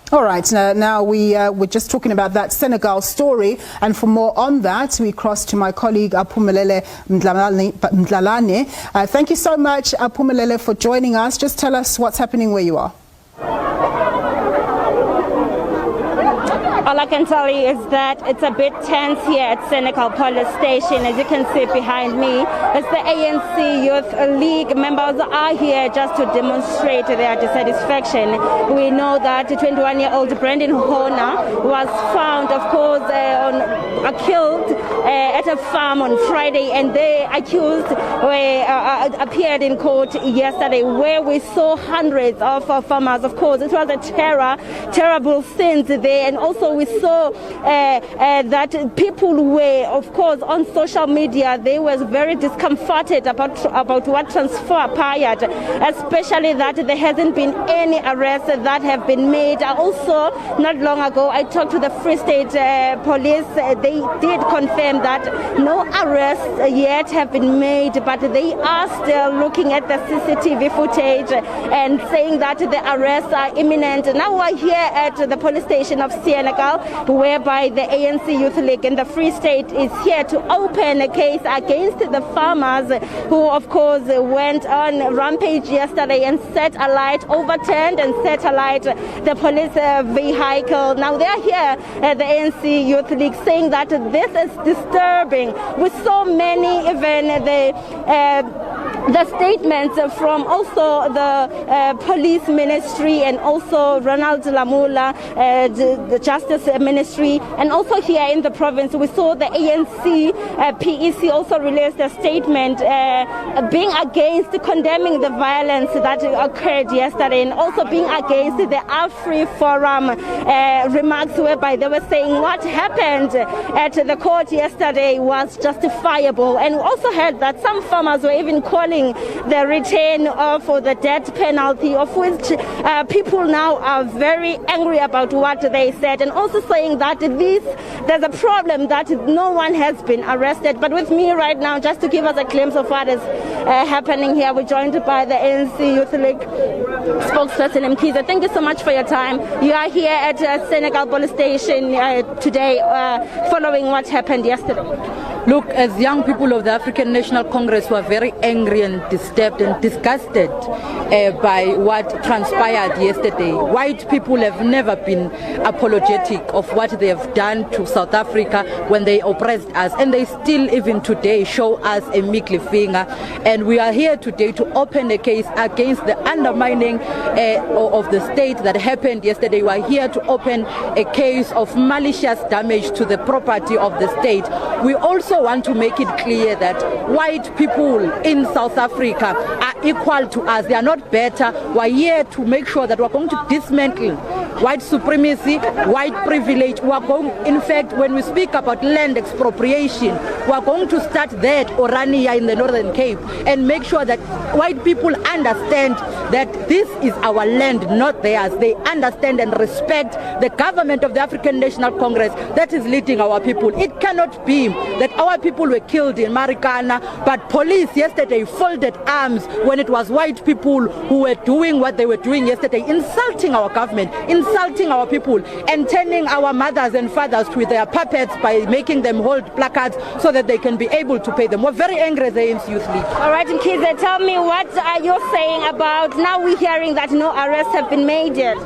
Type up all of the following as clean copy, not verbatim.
All right, now we're just talking about that Senegal story, and for more on that, we cross to my colleague Aphumelele Mdlalane. Thank you so much, Aphumelele, for joining us. Just tell us what's happening where you are. All I can tell you is that it's a bit tense here at Senegal Police Station. As you can see behind me, it's the ANC Youth League members are here just to demonstrate their dissatisfaction. We know that 21-year-old Brendan Horner was found, of course, killed at a farm on Friday, and the accused appeared in court yesterday, where we saw hundreds of farmers. Of course, it was a terrible scene there, and also we saw that people were, of course, on social media. They were very discomforted about what transpired, especially that there hasn't been any arrests that have been made. Also, not long ago, I talked to the Free State Police. They did confirm that no arrests yet have been made, but they are still looking at the CCTV footage and saying that the arrests are imminent. Now we're here at the police station of Senegal, whereby the ANC Youth League in the Free State is here to open a case against the farmers who, of course, went on rampage yesterday and overturned and set alight the police vehicle. Now they're here at the ANC Youth League saying that this is disturbing. We saw many, even the statements from also the police ministry and also Ronald Lamola, the Justice Ministry, and also here in the province we saw the ANC PEC also released a statement being against condemning the violence that occurred yesterday, and also being against the Afri Forum remarks, whereby they were saying what happened at the court yesterday was justifiable. And we also heard that some farmers were even calling the return of the death penalty, of which people now are very angry about what they said, and also saying that there's a problem that no one has been arrested. But with me right now, just to give us a glimpse of what is happening here, we're joined by the ANC Youth League spokesperson Mkhize. Thank you so much for your time. You are here at Senegal Police Station today following what happened yesterday. Look, as young people of the African National Congress, we are very angry and disturbed and disgusted by what transpired yesterday. White people have never been apologetic of what they have done to South Africa when they oppressed us, and they still even today show us a meekly finger. And we are here today to open a case against the undermining of the state that happened yesterday. We are here to open a case of malicious damage to the property of the state. We also want to make it clear that white people in South Africa are equal to us. They are not better. We're here to make sure that we're going to dismantle white supremacy, white privilege. We are going, in fact, when we speak about land expropriation, we are going to start there at Orania in the Northern Cape and make sure that white people understand that this is our land, not theirs. They understand and respect the government of the African National Congress that is leading our people. It cannot be that our people were killed in Marikana, but police yesterday folded arms when it was white people who were doing what they were doing yesterday, insulting our government, insulting our people, and turning our mothers and fathers to their puppets by making them hold placards so that they can be able to pay them. We're very angry as the ANC Youth League. All right, Mkhize, tell me, what are you saying about, now we're hearing that no arrests have been made yet?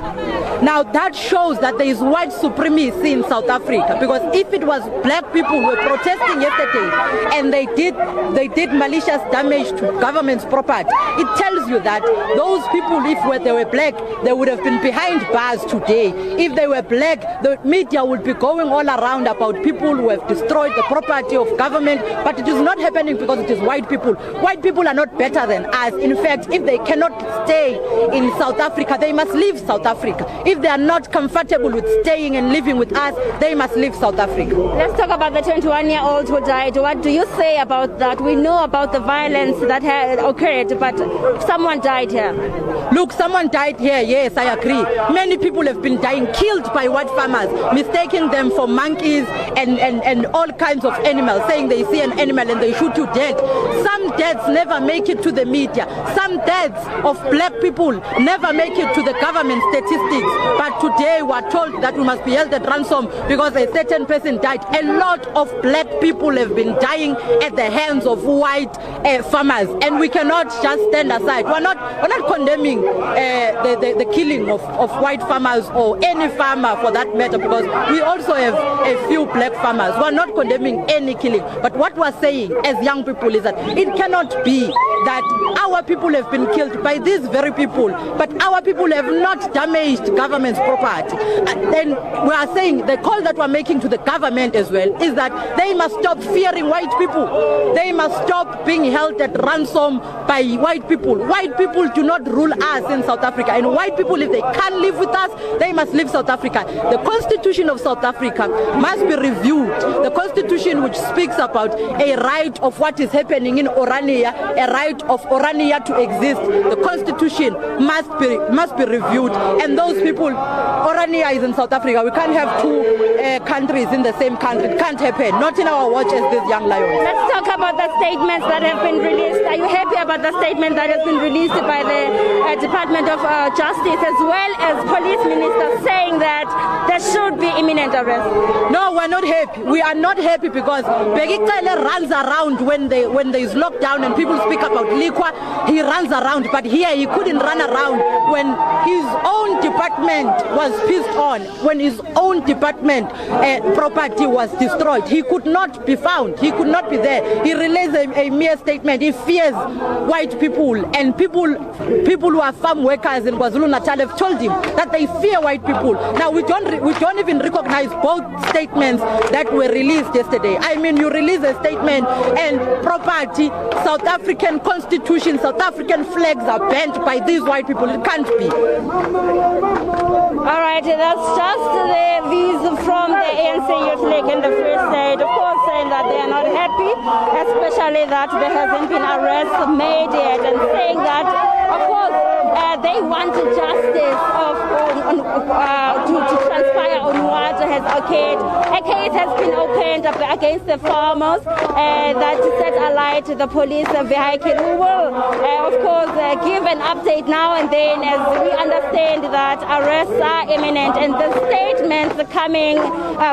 Now that shows that there is white supremacy in South Africa, because if it was black people who were protesting yesterday and they did malicious damage to government's property, it tells you that those people, if they were black, they would have been behind bars today. If they were black, the media would be going all around about people who have destroyed the property of government, but it is not happening because it is white people. White people are not better than us. In fact, if they cannot stay in South Africa, they must leave South Africa. If they are not comfortable with staying and living with us, they must leave South Africa. Let's talk about the 21-year-old who died. What do you say about that? We know about the violence that had occurred, but someone died here. Look, someone died here, yes, I agree. Many people have been dying, killed by white farmers, mistaking them for monkeys and all kinds of animals, saying they see an animal and they shoot you dead. Some deaths never make it to the media. Some deaths of black people never make it to the government statistics. But today we are told that we must be held at ransom because a certain person died. A lot of black people have been dying at the hands of white farmers, and we cannot just stand aside. We're not condemning the killing of white farmers or any farmer for that matter, because we also have a few black farmers. We're not condemning any killing. But what we're saying as young people is that it cannot be that our people have been killed by these very people, but our people have not damaged government's property. Then we are saying the call that we're making to the government as well is that they must stop fearing white people. They must stop being held at ransom by white people. White people do not rule us in South Africa, and white people, if they can't live with us, they must leave South Africa. The Constitution of South Africa must be reviewed. The Constitution which speaks about a right of what is happening in Orania, a right of Orania to exist. The Constitution must be reviewed, and those people, Orania is in South Africa. We can't have two countries in the same country. It can't happen. Not in our watch as these young lions. Let's talk about the statements that have been released. Are you happy about the statement that has been released by the Department of Justice, as well as police minister, saying that there should be imminent arrest? No, we're not happy. We are not happy because Begicele runs around when there is lockdown and people speak about liquor. He runs around, but here he couldn't run around when his own department was pissed on, when his own department property was destroyed. He could not be found. He could not be there. He released a mere statement. He fears white people, and people who are farm workers in KwaZulu-Natal have told him that they fear white people. Now we don't even recognize both statements that were released yesterday. I mean, you release a statement and property, South African Constitution, South African flags are banned by these white people. It can't be. All right, that's just the views from the ANC Youth League in the Free State, of course, saying that they are not happy, especially that there hasn't been arrests made yet, and saying that, of course, they want justice to transpire on what has occurred. A case has been opened up against the farmers that set alight the police vehicle. We will, of course, give an update now and then as we understand that arrests are imminent, and the statements coming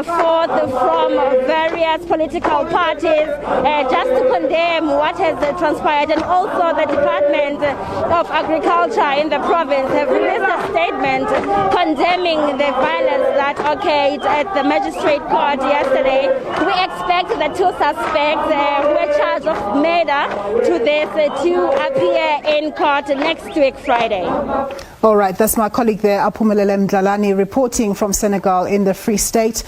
forth from various political parties just to condemn what has transpired, and also the Department of Agriculture in the province have released a statement condemning the violence that occurred at the magistrate court yesterday. We expect the two suspects who are charged of murder to appear in court next week, Friday. All right, that's my colleague there, Aphumelele Mdlalane, reporting from Senegal in the Free State.